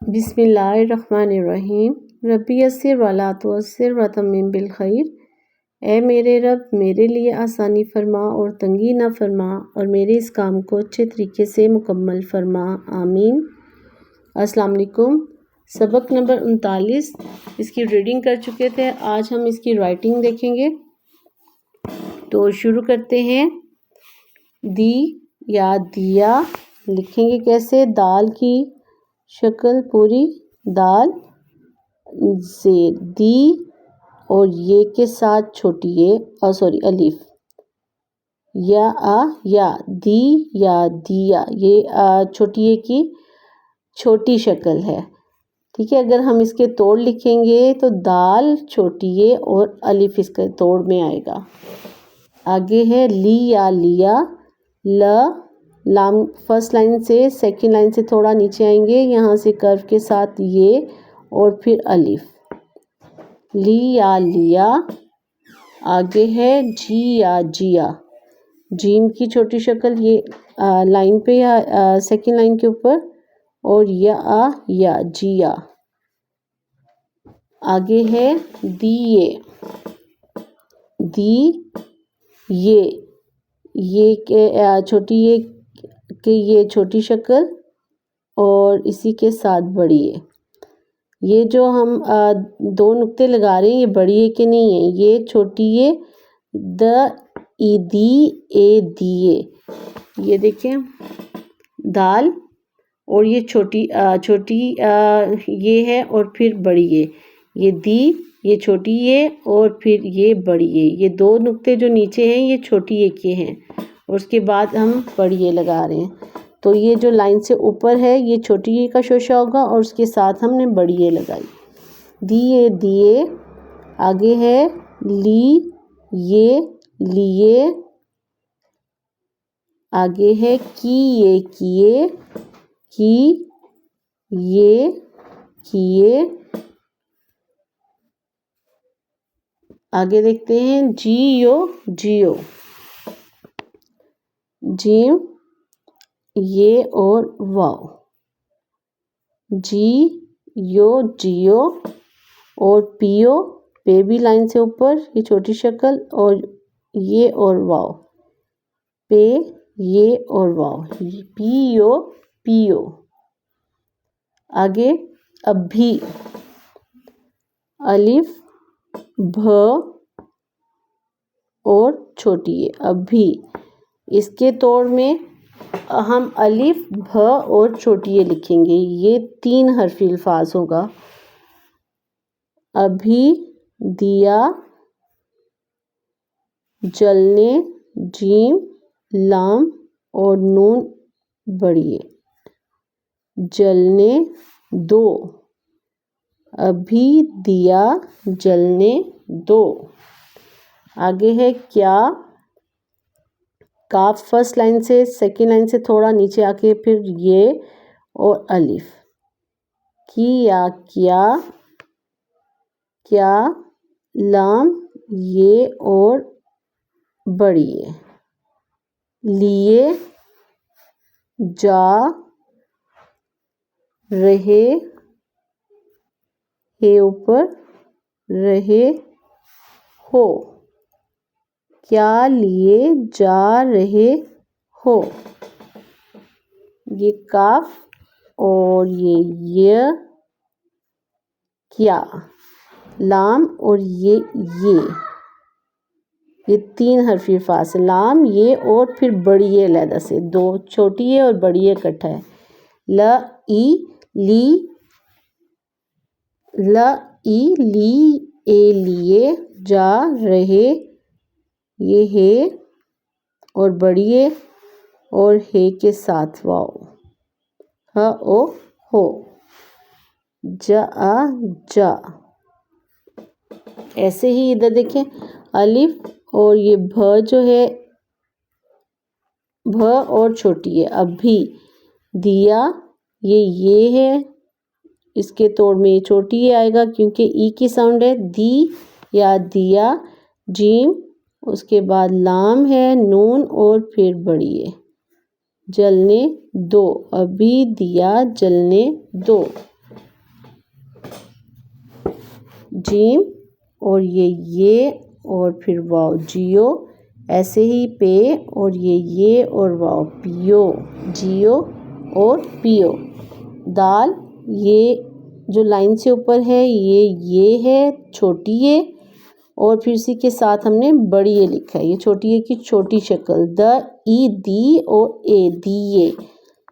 बिस्मिल्लाहिर्रहमानिर्रहीम। रब्बी यस्सिर वला तुअस्सिर व तम्मिम बिल खैर। ए मेरे रब, मेरे लिए आसानी फरमा और तंगी ना फरमा, और मेरे इस काम को अच्छे तरीके से मुकम्मल फरमा, आमीन। अस्सलाम वालेकुम। सबक नंबर 39 इसकी रीडिंग कर चुके थे। आज हम इसकी राइटिंग देखेंगे। तो शुरू करते हैं। दी या दिया लिखेंगे कैसे? दाल की शक्ल पूरी, दाल से दी और ये के साथ छोटी ये अलिफ, या दी या दिया, ये छोटी ये की छोटी शक्ल है। ठीक है, अगर हम इसके तोड़ लिखेंगे तो दाल छोटी ये और अलिफ इसके तोड़ में आएगा। आगे है ली या लिया, लाम फर्स्ट लाइन से सेकंड लाइन से थोड़ा नीचे आएंगे, यहाँ से कर्व के साथ ये और फिर अलिफ, ली या लिया। आगे है जी या जिया, जीम की छोटी शक्ल ये लाइन पे या सेकंड लाइन के ऊपर, और या जिया। आगे है दिए, दी ये के छोटी ये छोटी शक्ल और इसी के साथ बड़ी ये जो हम दो नुक्ते लगा रहे हैं ये बड़ी है कि नहीं है, ये छोटी ये दिए, ये देखें दाल और ये छोटी ये है और फिर बड़ी ये दी, ये छोटी ये और फिर ये बड़ी ये दो नुक्ते जो नीचे हैं ये छोटी ये के हैं और उसके बाद हम बड़ी ये लगा रहे हैं। तो ये जो लाइन से ऊपर है ये छोटी ये का शोशा होगा और उसके साथ हमने बड़ी ये लगाई, दिए। आगे है ली ये लिए। आगे है की ये किए, की ये किए। आगे देखते हैं जियो, जीम ये और वाव, जियो और पियो, पे भी लाइन से ऊपर ये छोटी शक्ल और ये और वाव, पे ये और वाव, पियो। आगे अभी, अलिफ भ और छोटी ये अभी, इसके तोड़ में हम अलिफ भ और छोटी ये लिखेंगे, ये 3 हर्फी अल्फाज होगा। अभी, दिया, जलने, जीम, लाम और नून बड़ी, जलने दो, अभी दिया जलने दो। आगे है क्या, काफ फर्स्ट लाइन से सेकंड लाइन से थोड़ा नीचे आके फिर ये और अलिफ, किया क्या, लाम ये और बड़ी ये, लिए, जा रहे, हे ऊपर, रहे हो, क्या लिए जा रहे हो, ये काफ और ये क्या, लाम और ये 3 हर्फी फास, लाम ये और फिर बड़ी ये अलहदा से, 2 छोटी ये और बड़ी ये इकट्ठा है, लिए जा रहे, ये है और बड़ी ये और हे के साथ वाव, हो, जा। ऐसे ही इधर देखें अलिफ और ये भ जो है भ और छोटी है अभी, दिया ये है, इसके तोड़ में ये छोटी ये आएगा क्योंकि ई की साउंड है, दी या दिया, जीम, उसके बाद लाम है, नून और फिर बड़ी है, जलने दो, अभी दिया जलने दो। जीम और ये और फिर वाव जियो। ऐसे ही पे और ये और वाव पियो, जियो और पियो। दाल ये जो लाइन से ऊपर है ये है छोटी ये, और फिर इसी के साथ हमने बड़ी ये लिखा है, ये छोटी ए की छोटी शक्ल। द ई दी और ए दिए।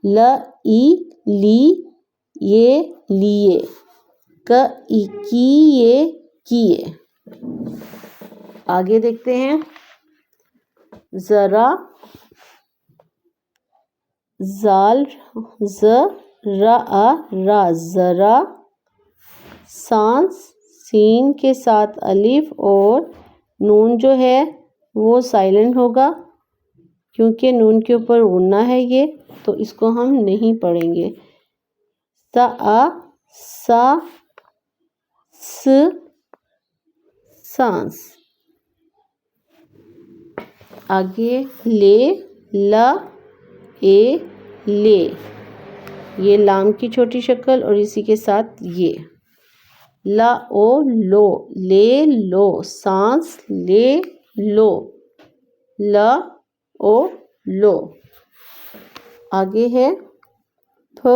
ल ई ली ये लिए। क ई की ये किए। आगे देखते हैं। जरा जाल ज रा जरा। सांस सीन के साथ अलिफ और नून जो है वो साइलेंट होगा क्योंकि नून के ऊपर गुन्ना है ये, तो इसको हम नहीं पढ़ेंगे। सा स सांस। आगे ले ला ए ले, ये लाम की छोटी शक्ल और इसी के साथ ये। ला ओ लो ले लो, सांस ले लो। ल ओ लो। आगे है फ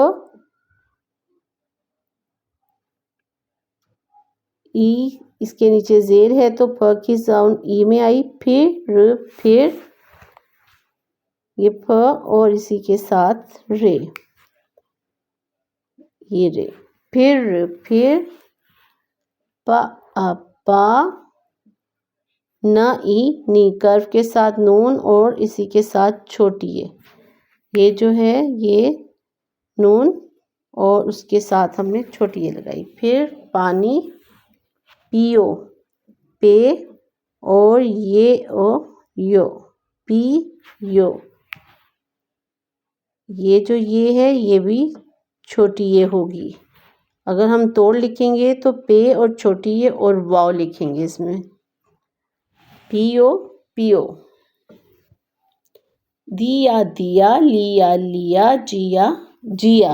ई, इसके नीचे जेर है तो फ की साउंड ई में आई। फिर ये फ और इसी के साथ रे, ये रे। फिर पा न ई नी, कर्व के साथ नून और इसी के साथ छोटी ये जो है ये नून और उसके साथ हमने छोटी ये लगाई। फिर पानी पियो, पे और ये ओ यो, पी यो। ये जो ये है ये भी छोटी ये होगी। अगर हम तोड़ लिखेंगे तो पे और छोटी ये और वाव लिखेंगे इसमें। पियो पियो। दिया दिया, लिया लिया, जिया जिया।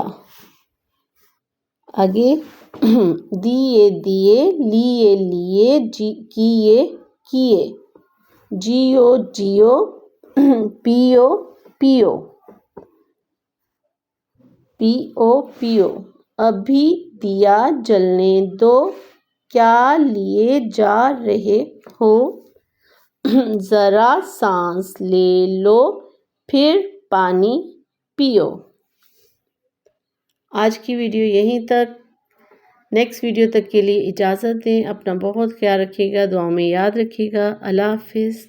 आगे दिए दिए, लिए लिए, किए किए। जियो जियो, पियो पियो, पियो पियो। अभी दिया जलने दो, क्या लिए जा रहे हो। ज़रा सांस ले लो, फिर पानी पियो। आज की वीडियो यहीं तक। नेक्स्ट वीडियो तक के लिए इजाज़त दें। अपना बहुत ख्याल रखिएगा, दुआ में याद रखिएगा। अल्लाह हाफिज़।